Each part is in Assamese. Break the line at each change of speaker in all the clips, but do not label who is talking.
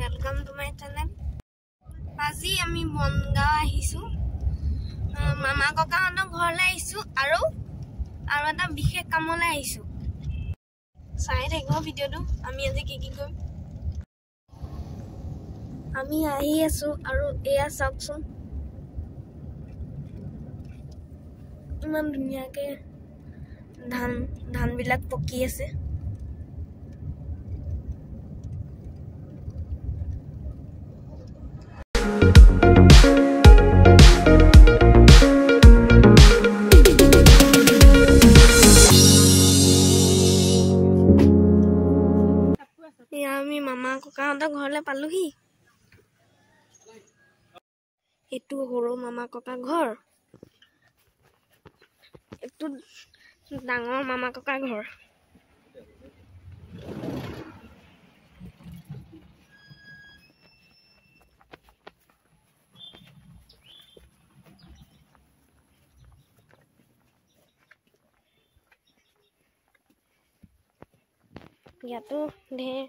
Welcome to my channel. আজি আমি বনগাঁও আহিছো, মামা ককাহঁতৰ ঘৰলৈ আহিছো আৰু এটা বিশেষ কামলৈ আহিছো। চাই থাকিব ভিডিঅ'টো। আমি আজি কি কি কৰিম আমি আহি আছো আৰু এয়া চাওকচোন, ইমান ধুনীয়াকে ধান বিলাক পকি আছে। আমি মামা ককাহঁতৰ ঘৰলৈ পালোহি। এইটো সৰু মামা ককা ঘৰ, এইটো ডাঙৰ মামা ককা ঘৰ। ইয়াতো ঢেৰ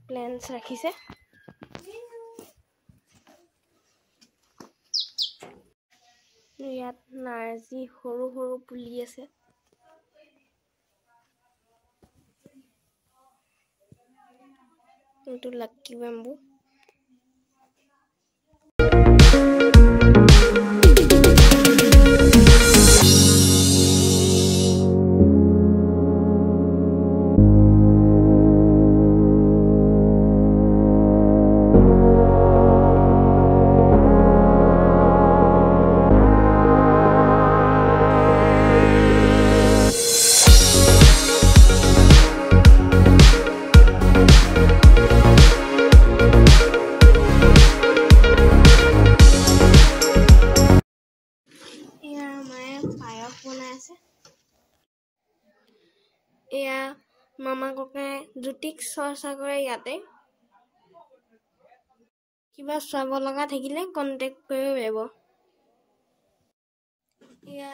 প্লেন্টছ ৰাখিছে। ইয়াত নাৰ্জী সৰু সৰু পুলি আছে। এইটো লাকি বেম্বু। এয়া মামা ককাই জ্যোতিক চৰ্চা কৰে। ইয়াতে কিবা চাব লগা থাকিলে কন্টেক্ট কৰিব পাৰিব। এয়া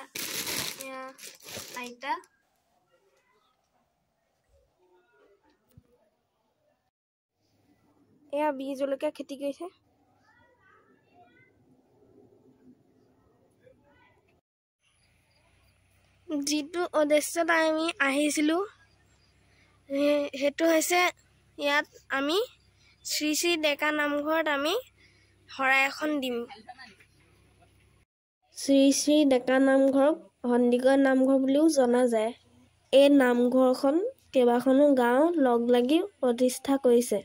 আইতা, এয়া বীজ জলকীয়া খেতি কৰিছে। যিটো উদ্দেশ্যত আমি আহিছিলোঁ সেইটো হৈছে, ইয়াত আমি শ্ৰী শ্ৰী ডেকা নামঘৰত আমি শৰাই এখন দিম। শ্ৰী শ্ৰী ডেকা নামঘৰক সন্দিকৈ নামঘৰ বুলিও জনা যায়। এই নামঘৰখন কেইবাখনো গাঁও লগ লাগি প্ৰতিষ্ঠা কৰিছে।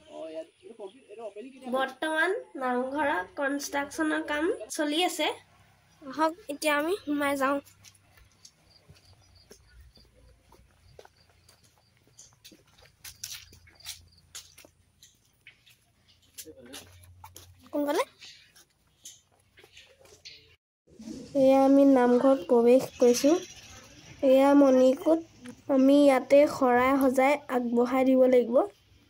বৰ্তমান নামঘৰৰ কনষ্ট্ৰাকশ্যনৰ কাম চলি আছে। আহক এতিয়া আমি সোমাই যাওঁ। কোনফালে? এয়া আমি নামঘৰত প্ৰৱেশ কৰিছোঁ। এয়া মণিকূট। আমি ইয়াতে শৰাই সজাই আগবঢ়াই দিব লাগিব।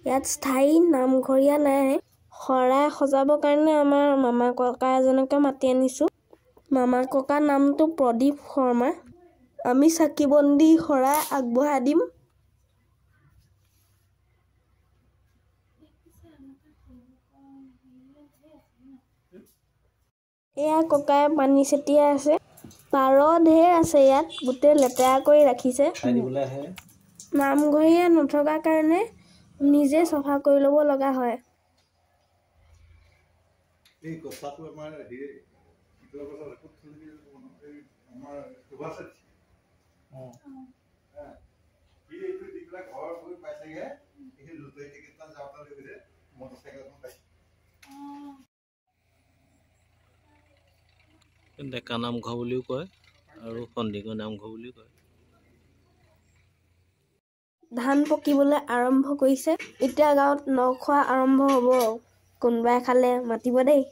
ইয়াত স্থায়ী নামঘৰীয়া নাই। শৰাই সজাবৰ কাৰণে আমাৰ মামা ককা এজনকে মাতি আনিছোঁ। মামা ককাৰ নামটো প্ৰদীপ শৰ্মা। আমি চাকি বন্তি শৰাই আগবঢ়াই দিম। এয়া ককাই পানী ছটিয়াই আছে। পাৰ ঢেৰ আছে ইয়াত, গোটেই লেতেৰা কৰি ৰাখিছে। নামঘৰীয়া নথকাৰ কাৰণে নিজে চফা কৰি ল'ব লগা হয়।
ডেকা নামঘৰ বুলিও কয় আৰু সন্দিকৈ নামঘৰ বুলিও কয়।
ধান পকিবলৈ আৰম্ভ কৰিছে। এতিয়া গাঁৱত নখোৱা আৰম্ভ হ'ব। কোনোবাই খালে মাতিব দেই।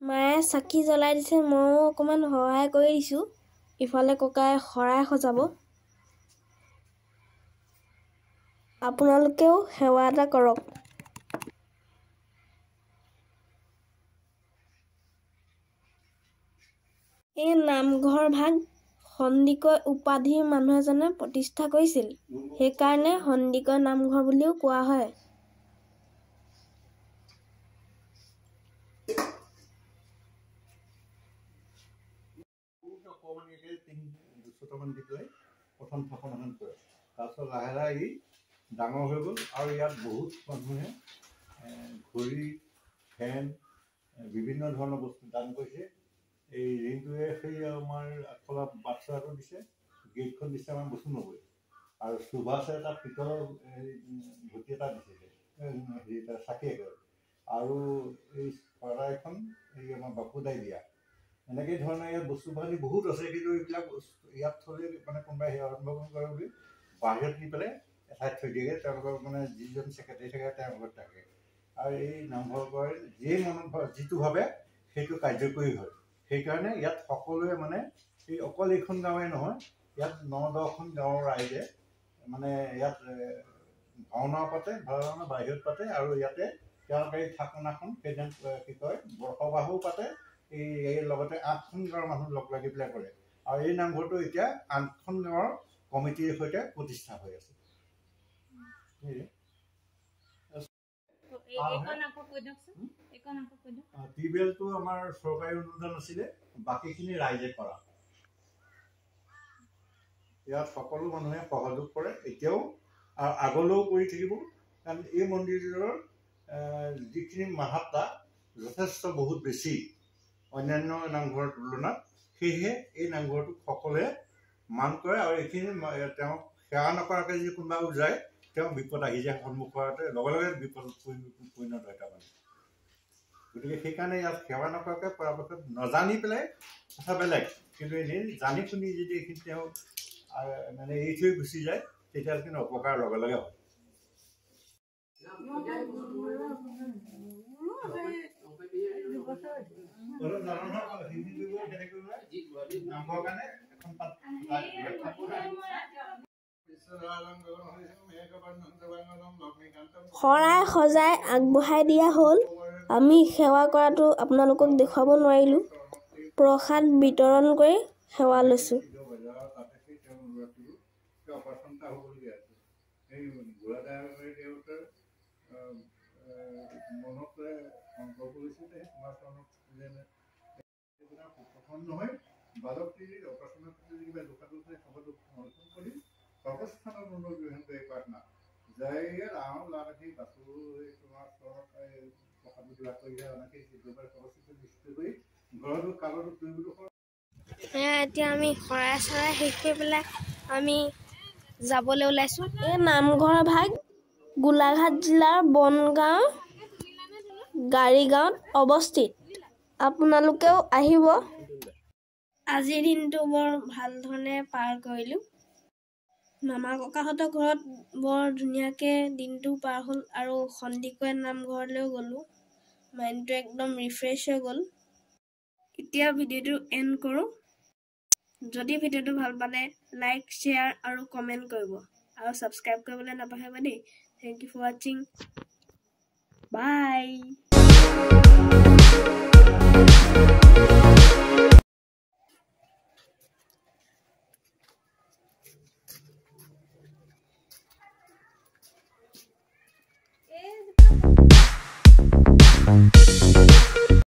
মায়ে চাকি জ্বলাই দিছে, ময়ো অকণমান সহায় কৰি দিছোঁ। ইফালে ককাই শৰাই সজাব। আপোনালোকেও সেৱা এটা কৰক। এই নামঘৰ ভাগ সন্দিকৈ উপাধিৰ মানুহ এজনে প্ৰতিষ্ঠা কৰিছিল। সেইকাৰণে সন্দিকৈ নামঘৰ বুলিও কোৱা হয়।
প্ৰথম থাপন এখন কৰে, তাৰপিছত লাহে লাহে ই ডাঙৰ হৈ গ'ল আৰু ইয়াত বহুত মানুহে ঘড়ী, ফেন, বিভিন্ন ধৰণৰ বস্তু দান কৰিছে। এই ঋণটোৱে সেই আমাৰ আগফালে বাটচৰাটো দিছে, গেটখন দিছে আমাৰ বস্তু নগৈ, আৰু সুভাষে এটা পিতলৰ ঘটি এটা দিছে, চাকি একেবাৰে, আৰু এই শৰাইখন এই আমাৰ বাপুদাই দিয়া। এনেকৈ ধৰণে ইয়াত বস্তু বাহানি বহুত আছে, কিন্তু এইবিলাক ইয়াত থ'লে মানে কোনোবাই সেৱা অনুভৱ কৰে বুলি বাহিৰত নি পেলাই এঠাইত থৈ দিয়েগৈ। তেওঁলোকৰ মানে যিজন ছেক্ৰেটাৰী থাকে তেওঁৰ লগত থাকে, আৰু এই নামঘৰ কৰে যিয়ে মনত যিটো ভাবে সেইটো কাৰ্যকৰী হয়। সেইকাৰণে ইয়াত সকলোৱে মানে এই অকল এইখন গাঁৱে নহয়, ইয়াত 9-10খন গাঁৱৰ ৰাইজে মানে ইয়াত ভাওনা পাতে, ভাওনা বাহিৰত পাতে, আৰু ইয়াতে তেওঁলোকে এই থাপনাখন সেইদিনা কি কয় বৰসবাহো পাতে। এই লগতে 8খন গাঁৱৰ মানুহ লগ লাগি পেলাই কৰে, আৰু এই নামঘৰটো এতিয়া 8খন গাঁৱৰ কমিটিৰ সৈতে প্ৰতিষ্ঠা হৈ আছে। টিউবৱেলটো আমাৰ চৰকাৰী অনুদান আছিলে, বাকীখিনি ৰাইজে কৰা। ইয়াত সকলো মানুহে সহযোগ কৰে এতিয়াও, আৰু আগলৈও কৰি থাকিব, কাৰণ এই মন্দিৰৰ যিখিনি মাহাত্মা যথেষ্ট বহুত বেছি অন্যান্য নামঘৰৰ তুলনাত। সেয়েহে এই নামঘৰটোক সকলোৱে মান কৰে, আৰু এইখিনি তেওঁক সেৱা নকৰাকৈ যদি কোনোবা যায় তেওঁ বিপদ আহি যায়, সন্মুখতে লগে লগে বিপদত পৰিণত হয় তাৰমানে। গতিকে সেইকাৰণে ইয়াত সেৱা নকৰাকৈ পৰাপক্ষত নজানি পেলাই কথা বেলেগ, কিন্তু এনেই জানি শুনি যদি এইখিনি তেওঁ মানে এৰি থৈ গুচি যায় তেতিয়াহ'লে কিন্তু অপকাৰ লগে লগে হয়।
শৰাই সজাই আগবঢ়াই দিয়া হ'ল। আমি সেৱা কৰাটো আপোনালোকক দেখুৱাব নোৱাৰিলোঁ। প্ৰসাদ বিতৰণ কৰি সেৱা লৈছোঁ। এতিয়া আমি শৰাই চৰাই শেষ কৰি পেলাই আমি যাবলৈ ওলাইছোঁ। এই নামঘৰ ভাগ গোলাঘাট জিলাৰ বনগাঁও গাড়ীগাঁৱত অৱস্থিত। আপোনালোকেও আহিব। আজিৰ দিনটো বৰ ভাল ধৰণে পাৰ কৰিলোঁ। মামা ককাহঁতৰ ঘৰত বৰ ধুনীয়াকৈ দিনটো পাৰ হ'ল, আৰু সন্দিকৈ নামঘৰলৈও গ'লোঁ। মাইণ্ডটো একদম ৰিফ্ৰেছ হৈ গ'ল। এতিয়া ভিডিঅ'টো এণ্ড কৰোঁ। যদি ভিডিঅ'টো ভাল পালে লাইক, শ্বেয়াৰ আৰু কমেণ্ট কৰিব, আৰু ছাবস্ক্ৰাইব কৰিবলৈ নাপাহৰিব দেই। থেংক ইউ ফৰ ৱাচিং। বাই।